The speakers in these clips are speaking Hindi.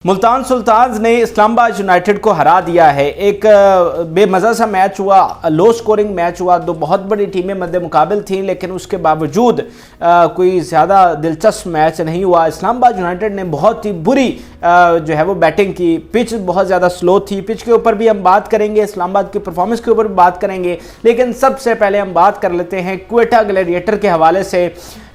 मुल्तान सुल्तान्स ने इस्लामाबाद यूनाइटेड को हरा दिया है। एक बेमज़ा सा मैच हुआ, लो स्कोरिंग मैच हुआ। दो बहुत बड़ी टीमें मद्दे मुकाबिल थीं, लेकिन उसके बावजूद कोई ज़्यादा दिलचस्प मैच नहीं हुआ। इस्लामाबाद यूनाइटेड ने बहुत ही बुरी जो है वो बैटिंग की। पिच बहुत ज़्यादा स्लो थी। पिच के ऊपर भी हम बात करेंगे, इस्लामाबाद की परफॉर्मेंस के ऊपर भी बात करेंगे, लेकिन सबसे पहले हम बात कर लेते हैं क्वेटा ग्लैडिएटर के हवाले से।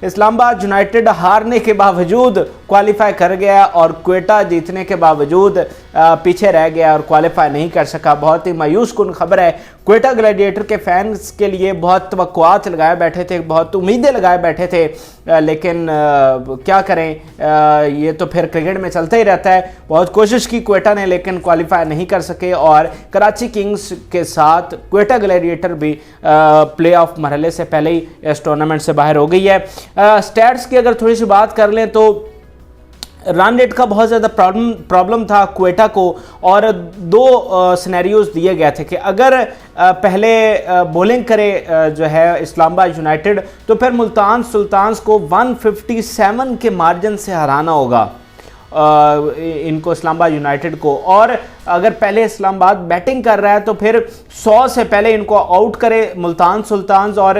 इस्लामाबाद यूनाइटेड हारने के बावजूद क्वालिफाई कर गया और क्वेटा जीतने के बावजूद पीछे रह गया और क्वालिफाई नहीं कर सका। बहुत ही मायूस कुन खबर है। क्वेटा ग्लैडिएटर के फैंस के लिए बहुत तवक्कुआत लगाए बैठे थे, बहुत उम्मीदें लगाए बैठे थे, लेकिन क्या करें, ये तो फिर क्रिकेट में चलता ही रहता है। बहुत कोशिश की क्वेटा ने, लेकिन क्वालिफाई नहीं कर सके और कराची किंग्स के साथ क्वेटा ग्लैडिएटर भी प्लेऑफ मरहले से पहले ही इस टूर्नामेंट से बाहर हो गई है। स्टैट्स की अगर थोड़ी सी बात कर लें तो रन रेट का बहुत ज़्यादा प्रॉब्लम था क्वेटा को, और दो सिनेरियोज दिए गए थे कि अगर पहले बॉलिंग करे जो है इस्लामाबाद यूनाइटेड, तो फिर मुल्तान सुल्तान्स को 157 के मार्जिन से हराना होगा इनको, इस्लामाबाद यूनाइटेड को। और अगर पहले इस्लामाबाद बैटिंग कर रहा है तो फिर 100 से पहले इनको आउट करे मुल्तान सुल्तान्स और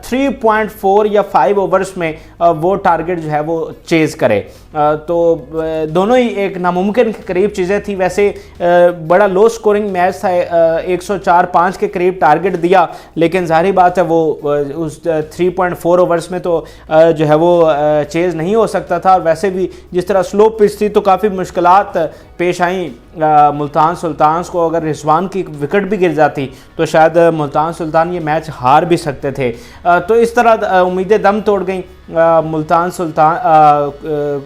3.4 या 5 ओवर्स में वो टारगेट जो है वो चेज़ करे। तो दोनों ही एक नामुमकिन के करीब चीज़ें थी। वैसे बड़ा लो स्कोरिंग मैच था, 104-5 के करीब टारगेट दिया, लेकिन जाहिर बात है वो उस 3.4 ओवर्स में तो जो है वो चेज़ नहीं हो सकता था। और वैसे भी जिस तरह स्लो पिच थी तो काफ़ी मुश्किलात पेश आई मुल्तान सुल्तान्स को। अगर रिजवान की विकेट भी गिर जाती तो शायद मुल्तान सुल्तान ये मैच हार भी सकते थे। तो इस तरह उम्मीदें दम तोड़ गई मुल्तान सुल्तान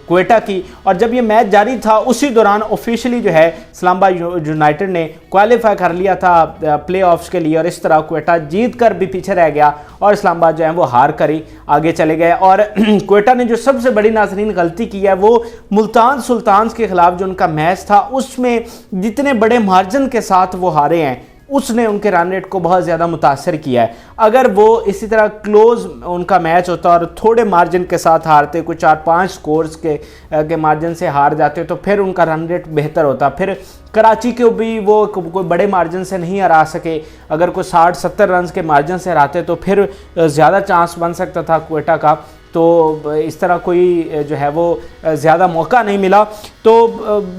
क्वेटा की। और जब ये मैच जारी था उसी दौरान ऑफिशियली जो है इस्लामाबाद यूनाइटेड ने क्वालिफाई कर लिया था प्ले ऑफ्स के लिए, और इस तरह क्वेटा जीत कर भी पीछे रह गया और इस्लामाबाद जो है वो हार कर ही आगे चले गए। और क्वेटा ने जो सबसे बड़ी नाज़रीन गलती की है वो मुल्तान सुल्तान्स के खिलाफ जो उनका मैच था उसमें जितने बड़े मार्जिन के साथ वो हारे हैं उसने उनके रन रेट को बहुत ज़्यादा मुतासर किया है। अगर वो इसी तरह क्लोज उनका मैच होता और थोड़े मार्जिन के साथ हारते, कुछ 4-5 स्कोर्स के मार्जिन से हार जाते, तो फिर उनका रन रेट बेहतर होता। फिर कराची को भी वो कोई बड़े मार्जिन से नहीं हरा सके। अगर कोई 60-70 रन के मार्जिन से हराते तो फिर ज़्यादा चांस बन सकता था क्वेटा का। तो इस तरह कोई जो है वो ज़्यादा मौका नहीं मिला। तो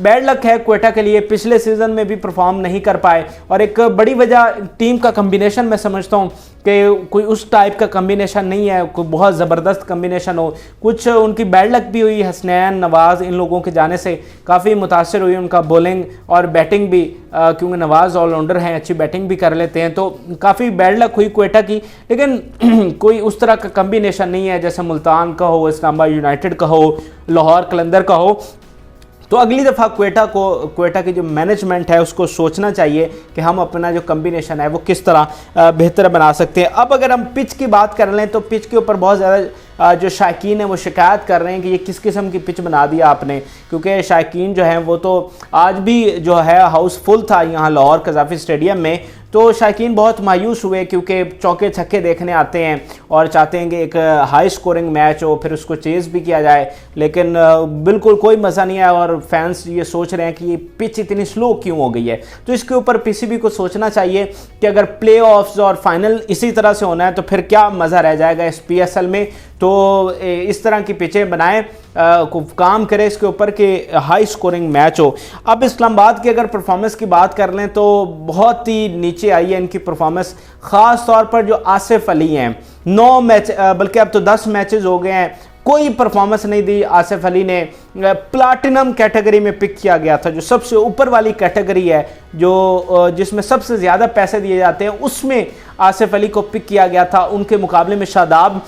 बैड लक है क्वेटा के लिए, पिछले सीज़न में भी परफॉर्म नहीं कर पाए। और एक बड़ी वजह टीम का कम्बिनेशन मैं समझता हूँ कि कोई उस टाइप का कम्बिनेशन नहीं है, कोई बहुत ज़बरदस्त कम्बिनेशन हो। कुछ उनकी बैड लक भी हुई, हसनैन नवाज़ इन लोगों के जाने से काफ़ी मुतासर हुई उनका बॉलिंग और बैटिंग भी, क्योंकि नवाज़ ऑलराउंडर हैं, अच्छी बैटिंग भी कर लेते हैं। तो काफ़ी बैड लक हुई क्वेटा की, लेकिन कोई उस तरह का कम्बिनेशन नहीं है जैसे मुल्तान का हो, इस्लामाबाद यूनाइटेड का हो, लाहौर कलंदर का हो। तो अगली दफ़ा क्वेटा की जो मैनेजमेंट है उसको सोचना चाहिए कि हम अपना जो कम्बिनेशन है वो किस तरह बेहतर बना सकते हैं। अब अगर हम पिच की बात कर लें तो पिच के ऊपर बहुत ज़्यादा जो शायकीन है वो शिकायत कर रहे हैं कि ये किस किस्म की पिच बना दिया आपने, क्योंकि शायकीन जो हैं वो तो आज भी जो है हाउसफुल था यहाँ लाहौर कज़ाफ़ी स्टेडियम में। तो शायकीन बहुत मायूस हुए क्योंकि चौके छक्के देखने आते हैं और चाहते हैं कि एक हाई स्कोरिंग मैच हो, फिर उसको चेज़ भी किया जाए, लेकिन बिल्कुल कोई मज़ा नहीं आया। और फैंस ये सोच रहे हैं कि ये पिच इतनी स्लो क्यों हो गई है। तो इसके ऊपर पीसीबी को सोचना चाहिए कि अगर प्ले ऑफ्स और फाइनल इसी तरह से होना है तो फिर क्या मज़ा रह जाएगा इस PSL में। तो इस तरह की पिचें बनाएं, काम करें इसके ऊपर कि हाई स्कोरिंग मैच हो। अब इस्लामाबाद की अगर परफॉर्मेंस की बात कर लें तो बहुत ही नीचे आई है इनकी परफॉर्मेंस, ख़ास तौर पर जो आसिफ अली हैं। 9 मैच बल्कि अब तो 10 मैचेस हो गए हैं, कोई परफॉर्मेंस नहीं दी आसिफ अली ने। प्लाटिनम कैटेगरी में पिक किया गया था, जो सबसे ऊपर वाली कैटेगरी है, जो जिसमें सबसे ज़्यादा पैसे दिए जाते हैं, उसमें आसिफ अली को पिक किया गया था। उनके मुकाबले में शादाब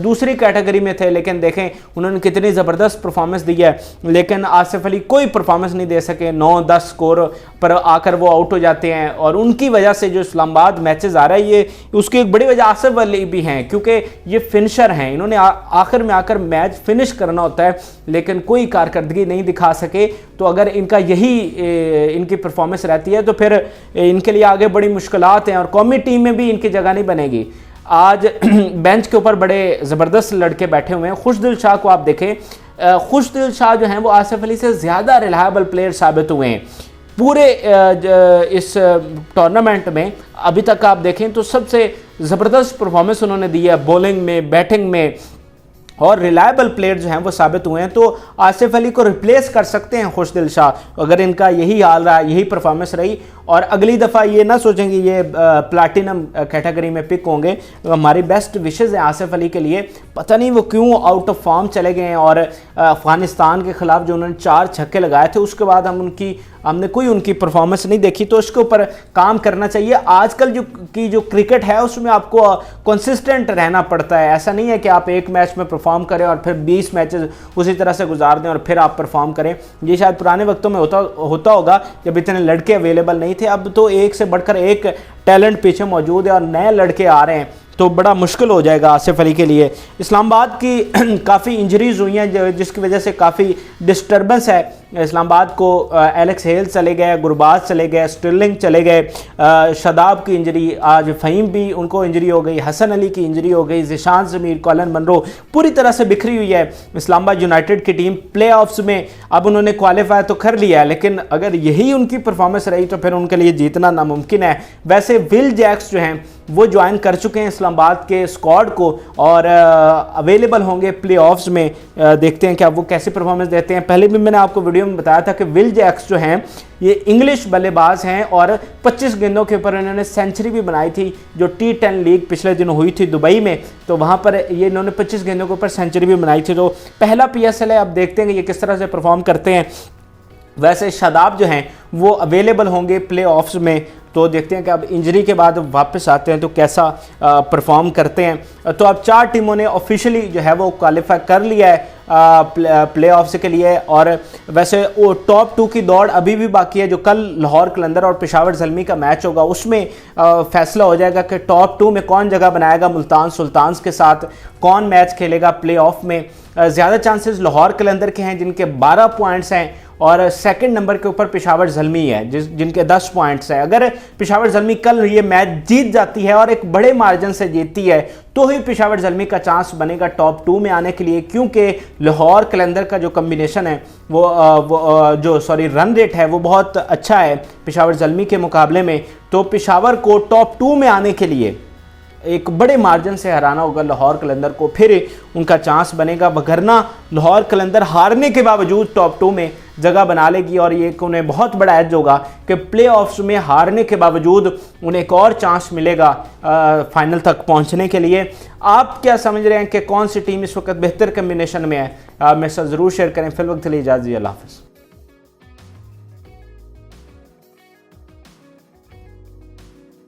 दूसरी कैटेगरी में थे, लेकिन देखें उन्होंने कितनी ज़बरदस्त परफॉर्मेंस दी है, लेकिन आसिफ अली कोई परफॉर्मेंस नहीं दे सके। 9-10 स्कोर पर आकर वो आउट हो जाते हैं और उनकी वजह से जो इस्लामाबाद मैचेस आ रहा है ये उसकी एक बड़ी वजह आसिफ अली भी हैं, क्योंकि ये फिनिशर हैं। इन्होंने आखिर में आकर मैच फिनिश करना होता है, लेकिन कोई कारकर्दगी नहीं दिखा सके। तो अगर इनका यही इनकी परफॉर्मेंस रहती है तो फिर इनके लिए आगे बड़ी मुश्किलात हैं और कौमी टीम में भी इनकी जगह नहीं बनेगी। आज बेंच के ऊपर बड़े ज़बरदस्त लड़के बैठे हुए हैं। खुशदिल शाह को आप देखें, खुशदिल शाह जो हैं वो आसिफ अली से ज़्यादा रिलायबल प्लेयर साबित हुए हैं पूरे इस टूर्नामेंट में। अभी तक आप देखें तो सबसे ज़बरदस्त परफॉर्मेंस उन्होंने दी है बॉलिंग में, बैटिंग में, और रिलायबल प्लेयर जो हैं वो साबित हुए हैं। तो आसिफ अली को रिप्लेस कर सकते हैं खुशदिल शाह अगर इनका यही हाल रहा, यही परफॉर्मेंस रही। और अगली दफ़ा ये ना सोचेंगे ये प्लैटिनम कैटेगरी में पिक होंगे। हमारी बेस्ट विशेज़ हैं आसिफ अली के लिए। पता नहीं वो क्यों आउट ऑफ फॉर्म चले गए हैं, और अफ़गानिस्तान के ख़िलाफ़ जो उन्होंने 4 छक्के लगाए थे उसके बाद हमने कोई उनकी परफॉर्मेंस नहीं देखी। तो इसके ऊपर काम करना चाहिए। आजकल जो क्रिकेट है उसमें आपको कंसिस्टेंट रहना पड़ता है। ऐसा नहीं है कि आप एक मैच में परफॉर्म करें और फिर 20 मैचेस उसी तरह से गुजार दें और फिर आप परफॉर्म करें। ये शायद पुराने वक्तों में होता होगा जब इतने लड़के अवेलेबल नहीं थे। अब तो एक से बढ़कर एक टैलेंट पीछे मौजूद है और नए लड़के आ रहे हैं, तो बड़ा मुश्किल हो जाएगा आसिफ अली के लिए। इस्लामाबाद की काफ़ी इंजरीज हुई हैं जिसकी वजह से काफ़ी डिस्टर्बेंस है। इस्लामाबाद को एलेक्स हेल चले गए, गुरबाज चले गए, स्टिरलिंग चले गए, शादाब की इंजरी, आज फ़हीम भी उनको इंजरी हो गई, हसन अली की इंजरी हो गई, ज़िशान ज़मीर, कॉलन मनरो पूरी तरह से बिखरी हुई है इस्लामाबाद यूनाइटेड की टीम। प्ले ऑफ्स में अब उन्होंने क्वालिफाई तो कर लिया है, लेकिन अगर यही उनकी परफॉर्मेंस रही तो फिर उनके लिए जीतना नामुमकिन है। वैसे विल जैक्स जो हैं वो ज्वाइन कर चुके हैं इस्लामाबाद के स्क्वाड को और अवेलेबल होंगे प्ले ऑफ्स में। देखते हैं कि अब वो कैसे परफॉर्मेंस देते हैं। पहले भी मैंने आपको वीडियो में बताया था कि विल जैक्स जो हैं ये इंग्लिश बल्लेबाज हैं और 25 गेंदों के ऊपर इन्होंने सेंचुरी भी बनाई थी जो T10 लीग पिछले दिनों हुई थी दुबई में। तो वहाँ पर ये इन्होंने 25 गेंदों के ऊपर सेंचुरी भी बनाई थी। तो पहला PSL है, अब देखते हैं कि ये किस तरह से परफॉर्म करते हैं। वैसे शादाब जो हैं वो अवेलेबल होंगे प्ले ऑफ्स में, तो देखते हैं कि अब इंजरी के बाद वापस आते हैं तो कैसा परफॉर्म करते हैं। तो अब 4 टीमों ने ऑफिशियली जो है वो क्वालिफाई कर लिया है प्ले ऑफ्स के लिए। और वैसे वो टॉप 2 की दौड़ अभी भी बाकी है। जो कल लाहौर कलंदर और पेशावर ज़ल्मी का मैच होगा उसमें फैसला हो जाएगा कि टॉप 2 में कौन जगह बनाएगा मुल्तान सुल्तान्स के साथ, कौन मैच खेलेगा प्ले ऑफ में। ज़्यादा चांसेस लाहौर कलंदर के हैं जिनके 12 पॉइंट्स हैं और सेकंड नंबर के ऊपर पेशावर ज़ल्मी है जिनके 10 पॉइंट्स हैं। अगर पेशावर ज़ल्मी कल ये मैच जीत जाती है और एक बड़े मार्जिन से जीतती है तो ही पेशावर ज़ल्मी का चांस बनेगा टॉप 2 में आने के लिए, क्योंकि लाहौर कलंदर का जो कम्बिनेशन है वो रन रेट है वो बहुत अच्छा है पेशावर ज़ल्मी के मुकाबले में। तो पेशावर को टॉप 2 में आने के लिए एक बड़े मार्जिन से हराना होगा लाहौर कलंदर को, फिर उनका चांस बनेगा। वगरना लाहौर कलंदर हारने के बावजूद टॉप 2 में जगह बना लेगी और ये उन्हें बहुत बड़ा एज होगा कि प्ले ऑफ्स में हारने के बावजूद उन्हें एक और चांस मिलेगा फाइनल तक पहुंचने के लिए। आप क्या समझ रहे हैं कि कौन सी टीम इस वक्त बेहतर कम्बिनेशन में है? मेरे साथ ज़रूर शेयर करें। फिल वक्त के लिए इजाज़त, अल्लाह हाफ़िज़।